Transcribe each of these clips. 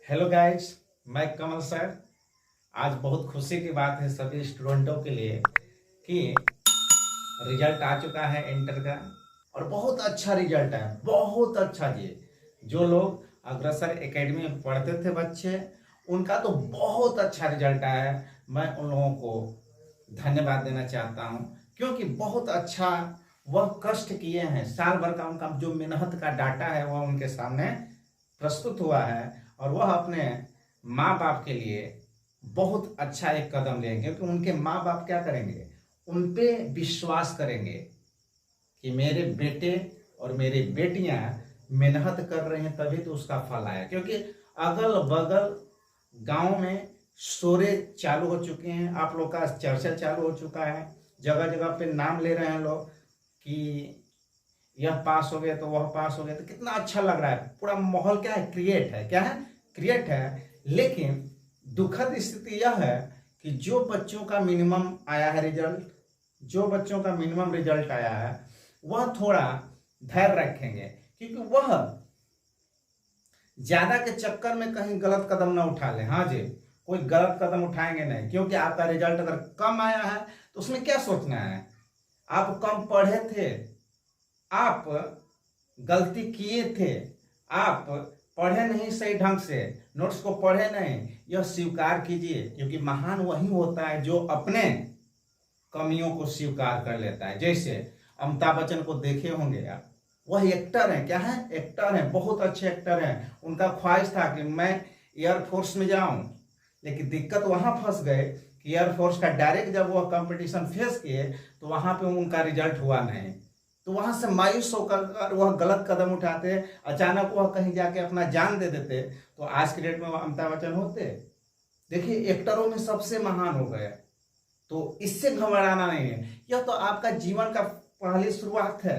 Hello guys, मैं कमल sir. आज बहुत खुशी की बात है सभी स्टूडेंटों के लिए कि रिजल्ट आ चुका है इंटर का। और बहुत अच्छा रिजल्ट है, बहुत अच्छा जी। जो लोग अग्रसर एकेडमी में पढ़ते थे बच्चे, उनका तो बहुत अच्छा रिजल्ट आया है। मैं उन लोगों को धन्यवाद देना चाहता हूं, क्योंकि बहुत अच्छा वह कष्ट किए हैं। साल भर का उनका जो मेहनत का डाटा है वह उनके सामने प्रस्तुत हुआ है। और वह अपने माँ बाप के लिए बहुत अच्छा एक कदम लेंगे, क्योंकि उनके माँ बाप क्या करेंगे, उन पे विश्वास करेंगे कि मेरे बेटे और मेरी बेटियां मेहनत कर रहे हैं तभी तो उसका फल आया। क्योंकि अगल बगल गांव में शोरे चालू हो चुके हैं, आप लोग का चर्चा चालू हो चुका है, जगह जगह पे नाम ले रहे हैं लोग कि यह पास हो गया तो वह पास हो गया। तो कितना अच्छा लग रहा है, पूरा माहौल क्या है, क्रिएट है। क्या है, क्रिएट है। लेकिन दुखद स्थिति यह है कि जो बच्चों का मिनिमम आया है रिजल्ट, जो बच्चों का मिनिमम रिजल्ट आया है, वह थोड़ा धैर्य रखेंगे, क्योंकि वह ज्यादा के चक्कर में कहीं गलत कदम ना उठा ले। हाँ जी, कोई गलत कदम उठाएंगे नहीं, क्योंकि आपका रिजल्ट अगर कम आया है तो उसमें क्या सोचना है। आप कम पढ़े थे, आप गलती किए थे, आप पढ़े नहीं सही ढंग से, नोट्स को पढ़े नहीं, यह स्वीकार कीजिए। क्योंकि महान वही होता है जो अपने कमियों को स्वीकार कर लेता है। जैसे अमिताभ बच्चन को देखे होंगे आप, वह एक्टर हैं। क्या है, एक्टर हैं, बहुत अच्छे एक्टर हैं। उनका ख्वाहिश था कि मैं एयरफोर्स में जाऊं, लेकिन दिक्कत वहां फंस गए कि एयरफोर्स का डायरेक्ट जब वह कंपटीशन फेस किए तो वहां पे उनका रिजल्ट हुआ नहीं। तो वहां से मायूस होकर वह गलत कदम उठाते, अचानक वह कहीं जाके अपना जान दे देते, तो आज की डेट में वह अमिताभ बच्चन होते। देखिए, एक्टरों में सबसे महान हो गए। तो इससे घबराना नहीं है, यह तो आपका जीवन का पहली शुरुआत है।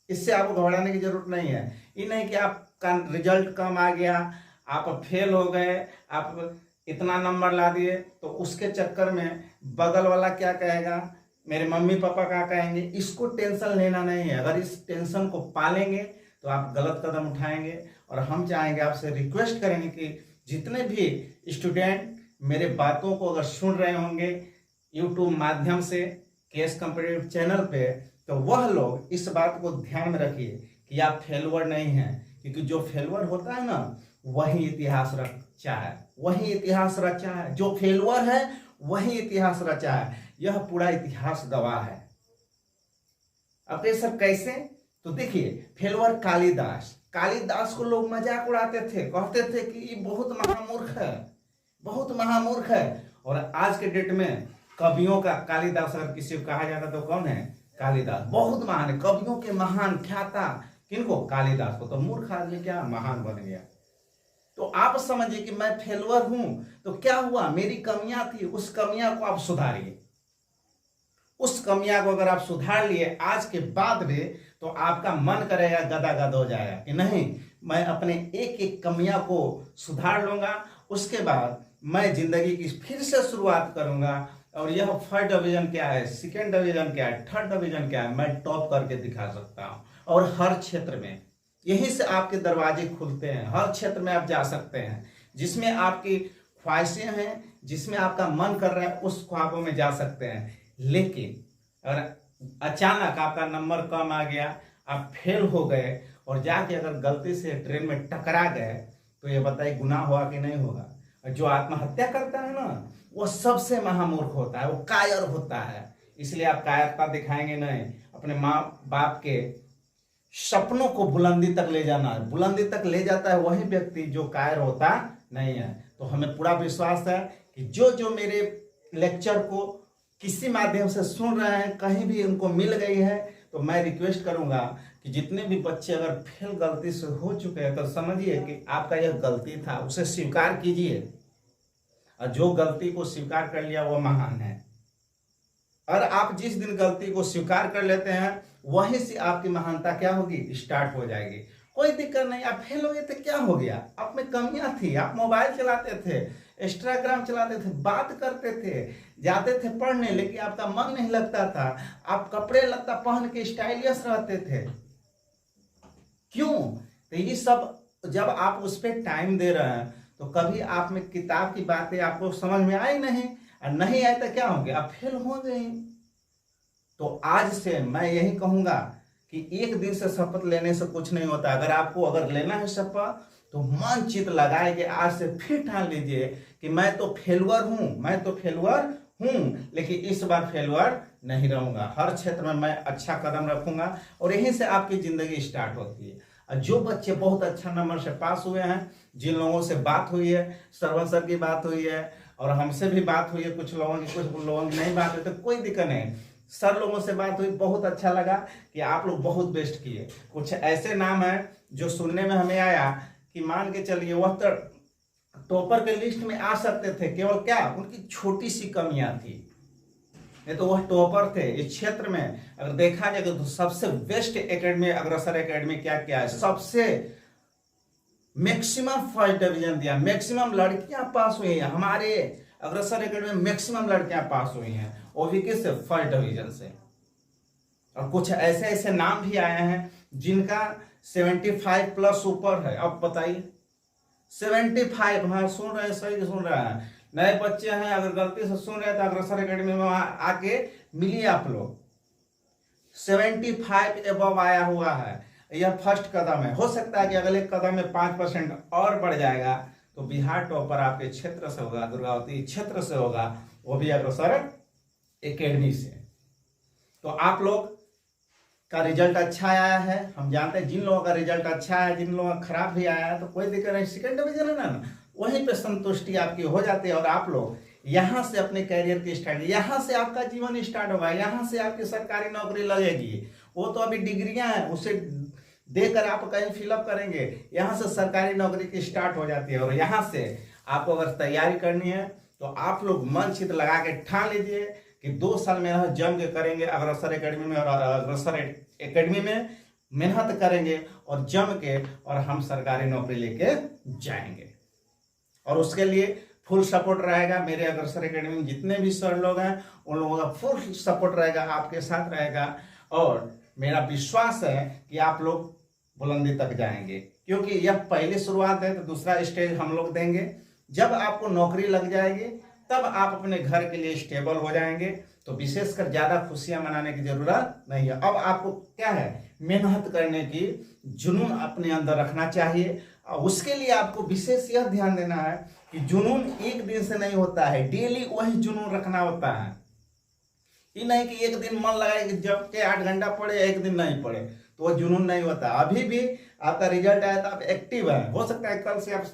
इससे आपको घबराने की जरूरत नहीं है। ये नहीं कि आपका रिजल्ट कम आ गया, आप फेल हो गए, आप इतना नंबर ला दिए तो उसके चक्कर में बगल वाला क्या कहेगा, मेरे मम्मी पापा क्या कहेंगे, इसको टेंशन लेना नहीं है। अगर इस टेंशन को पालेंगे तो आप गलत कदम उठाएंगे। और हम चाहेंगे, आपसे रिक्वेस्ट करेंगे कि जितने भी स्टूडेंट मेरे बातों को अगर सुन रहे होंगे यूट्यूब माध्यम से, केएस कॉम्पिटिटिव चैनल पे, तो वह लोग इस बात को ध्यान में रखिए कि आप फेलवर नहीं हैं। क्योंकि जो फेलवर होता है ना, वही इतिहास रचा है, वही इतिहास रचा है। जो फेलवर है वही इतिहास रचा है, यह पूरा इतिहास गवाह है। अब ये सब कैसे, तो देखिए, फेलवर कालिदास, कालिदास को लोग मजाक उड़ाते थे, कहते थे कि ये बहुत महामूर्ख है, बहुत महामूर्ख है। और आज के डेट में कवियों का कालिदास अगर किसी को कहा जाता तो कौन है, कालिदास। बहुत महान है, कवियों के महान ख्याता किनको, कालिदास को। तो मूर्ख आदमी क्या महान बन गया। तो आप समझिए कि मैं फेलवर हूं तो क्या हुआ, मेरी कमियां थी, उस कमियां को आप सुधारिए। उस कमियां को अगर आप सुधार लिए आज के बाद में, तो आपका मन करेगा, गदागद हो जाएगा कि नहीं, मैं अपने एक एक कमियां को सुधार लूंगा, उसके बाद मैं जिंदगी की फिर से शुरुआत करूंगा। और यह फर्स्ट डिवीजन क्या है, सेकेंड डिवीजन क्या है, थर्ड डिवीजन क्या है, मैं टॉप करके दिखा सकता हूं। और हर क्षेत्र में यहीं से आपके दरवाजे खुलते हैं, हर क्षेत्र में आप जा सकते हैं। जिसमें आपकी ख्वाहिशें हैं, जिसमें आपका मन कर रहा है, उस ख्वाबों में जा सकते हैं। लेकिन अगर अचानक आपका नंबर कम आ गया, आप फेल हो गए और जाके अगर गलती से ट्रेन में टकरा गए, तो ये बताइए गुनाह हुआ कि नहीं होगा। जो आत्महत्या करता है ना, वो सबसे महामूर्ख होता है, वो कायर होता है। इसलिए आप कायरता दिखाएंगे नहीं, अपने माँ बाप के सपनों को बुलंदी तक ले जाना है। बुलंदी तक ले जाता है वही व्यक्ति जो कायर होता नहीं है। तो हमें पूरा विश्वास है कि जो जो मेरे लेक्चर को किसी माध्यम से सुन रहे हैं, कहीं भी उनको मिल गई है, तो मैं रिक्वेस्ट करूंगा कि जितने भी बच्चे अगर फेल गलती से हो चुके हैं, तो समझिए कि आपका यह गलती था, उसे स्वीकार कीजिए। और जो गलती को स्वीकार कर लिया वो महान है। और आप जिस दिन गलती को स्वीकार कर लेते हैं, वहीं से आपकी महानता क्या होगी, स्टार्ट हो जाएगी। कोई दिक्कत नहीं, आप फेल हो गए थे, क्या हो गया, आप में कमियां थी, आप मोबाइल चलाते थे, इंस्टाग्राम चलाते थे, बात करते थे, जाते थे पढ़ने, लेकिन आपका मन नहीं लगता था, आप कपड़े लत्ता पहन के स्टाइलिश रहते थे। क्यों, तो ये सब जब आप उस पर टाइम दे रहे हैं, तो कभी आप में किताब की बातें आपको समझ में आई नहीं, और नहीं आए तो क्या होंगे, आप फेल हो गए। तो आज से मैं यही कहूंगा कि एक दिन से शपथ लेने से कुछ नहीं होता। अगर लेना है शपथ तो मन चित लगाए के आज से फिर ठान लीजिए कि मैं तो फेलुअर हूं, लेकिन इस बार फेलुअर नहीं रहूंगा। हर क्षेत्र में मैं अच्छा कदम रखूंगा और यहीं से आपकी जिंदगी स्टार्ट होती है। और जो बच्चे बहुत अच्छा नंबर से पास हुए हैं, जिन लोगों से बात हुई है, सरवन सर की बात हुई है और हमसे भी बात हुई है, कुछ लोगों की नहीं बात हुई, तो कोई दिक्कत नहीं। सर लोगों से बात हुई, बहुत अच्छा लगा कि आप लोग बहुत बेस्ट किए। कुछ ऐसे नाम हैं जो सुनने में हमें आया कि मान के चलिए वह तो टॉपर के लिस्ट में आ सकते थे, केवल क्या उनकी छोटी सी कमियां थी, नहीं तो वह टॉपर थे इस क्षेत्र में। अगर देखा जाए तो सबसे बेस्ट एकेडमी अग्रसर एकेडमी क्या क्या है, सबसे मैक्सिमम फर्स्ट डिवीजन दिया, मैक्सिमम लड़कियां पास हुई हैं हमारे अग्रसर एकेडमी में, मैक्सिमम लड़कियां पास हुई हैं, वो भी किस फर्स्ट डिवीजन से। और कुछ ऐसे ऐसे नाम भी आए हैं जिनका 75 प्लस ऊपर है। अब बताइए 75, हाँ सुन रहे हैं, सही सुन रहे हैं, नए बच्चे हैं, अगर गलती से सुन रहे हैं तो अग्रसर एकेडमी में आके मिलिए आप लोग। 75 एबव आया हुआ है, यह फर्स्ट कदम है। हो सकता है कि अगले कदम में 5% और बढ़ जाएगा तो बिहार टॉपर आपके क्षेत्र से होगा, दुर्गावती क्षेत्र से होगा, वो भी अग्रसर एकेडमी से। तो आप लोग का रिजल्ट अच्छा आया है, हम जानते हैं। जिन लोगों का रिजल्ट अच्छा है, जिन लोगों का खराब भी आया है, तो कोई दिक्कत नहीं, सेकंड डिवीजन है ना, वहीं पे संतुष्टि आपकी हो जाती है। और आप लोग यहाँ से अपने कैरियर की स्टार्ट, यहाँ से आपका जीवन स्टार्ट होगा, यहाँ से आपकी सरकारी नौकरी लगेगी। वो तो अभी डिग्रियां हैं, उसे देकर आप कहीं फिलअप करेंगे, यहाँ से सरकारी नौकरी की स्टार्ट हो जाती है। और यहाँ से आपको अगर तैयारी करनी है तो आप लोग मन चित लगा के ठान लीजिए कि 2 साल मेहनत जम के करेंगे अग्रसर एकेडमी में, और अग्रसर एकेडमी में मेहनत करेंगे और जम के, और हम सरकारी नौकरी लेके जाएंगे। और उसके लिए फुल सपोर्ट रहेगा मेरे अग्रसर एकेडमी में, जितने भी सर लोग हैं उन लोगों का फुल सपोर्ट रहेगा, आपके साथ रहेगा। और मेरा विश्वास है कि आप लोग बुलंदी तक जाएंगे, क्योंकि यह पहली शुरुआत है, तो दूसरा स्टेज हम लोग देंगे। जब आपको नौकरी लग जाएगी तब आप अपने घर के लिए स्टेबल हो जाएंगे, तो विशेषकर ज्यादा खुशियां मनाने की जरूरत नहीं है। अब आपको क्या है, मेहनत करने की जुनून अपने अंदर रखना चाहिए। और उसके लिए आपको विशेष यह ध्यान देना है कि जुनून एक दिन से नहीं होता है, डेली वही जुनून रखना होता है। ये नहीं कि एक दिन मन लगाए कि जब के 8 घंटा पढ़े, एक दिन नहीं पढ़े, तो वह जुनून नहीं होता। अभी भी आपका रिजल्ट आया तो आप एक्टिव है, हो सकता है कल से आप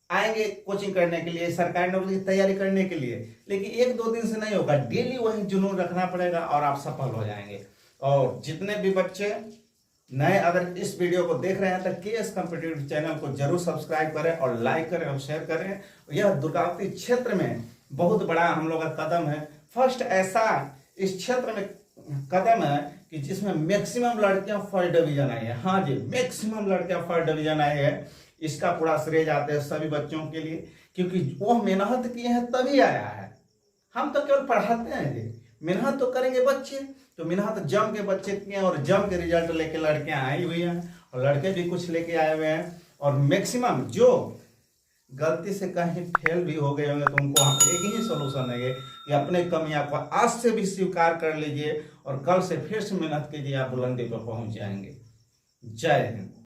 आएंगे कोचिंग करने के लिए, सरकारी नौकरी की तैयारी करने के लिए, लेकिन 1-2 दिन से नहीं होगा, डेली वही जुनून रखना पड़ेगा और आप सफल हो जाएंगे। और जितने भी बच्चे नए अगर इस वीडियो को देख रहे हैं तो केएस कॉम्पिटिटिव चैनल को जरूर सब्सक्राइब करें और लाइक करें और शेयर करें। यह दुर्गावती क्षेत्र में बहुत बड़ा हम लोग का कदम है, फर्स्ट ऐसा इस क्षेत्र में कदम है कि जिसमें मैक्सिमम लड़कियां फर्स्ट डिवीजन आई है। हाँ जी, मैक्सिमम लड़कियां फर्स्ट डिवीजन आई है। इसका पूरा श्रेय जाते हैं सभी बच्चों के लिए, क्योंकि वो मेहनत किए हैं तभी आया है। हम तो केवल पढ़ाते हैं जी, मेहनत तो करेंगे बच्चे, तो मेहनत जम के बच्चे किए और जम के रिजल्ट लेके लड़कियां आई हुई हैं, और लड़के भी कुछ लेके आए हुए हैं। और मैक्सिमम जो गलती से कहीं फेल भी हो गए होंगे तो उनको हम एक ही सोल्यूशन है कि अपने कमियां को आज से भी स्वीकार कर लीजिए और कल से फिर से मेहनत कीजिए, आप बुलंदी पर पहुंच जाएंगे। जय हिंद।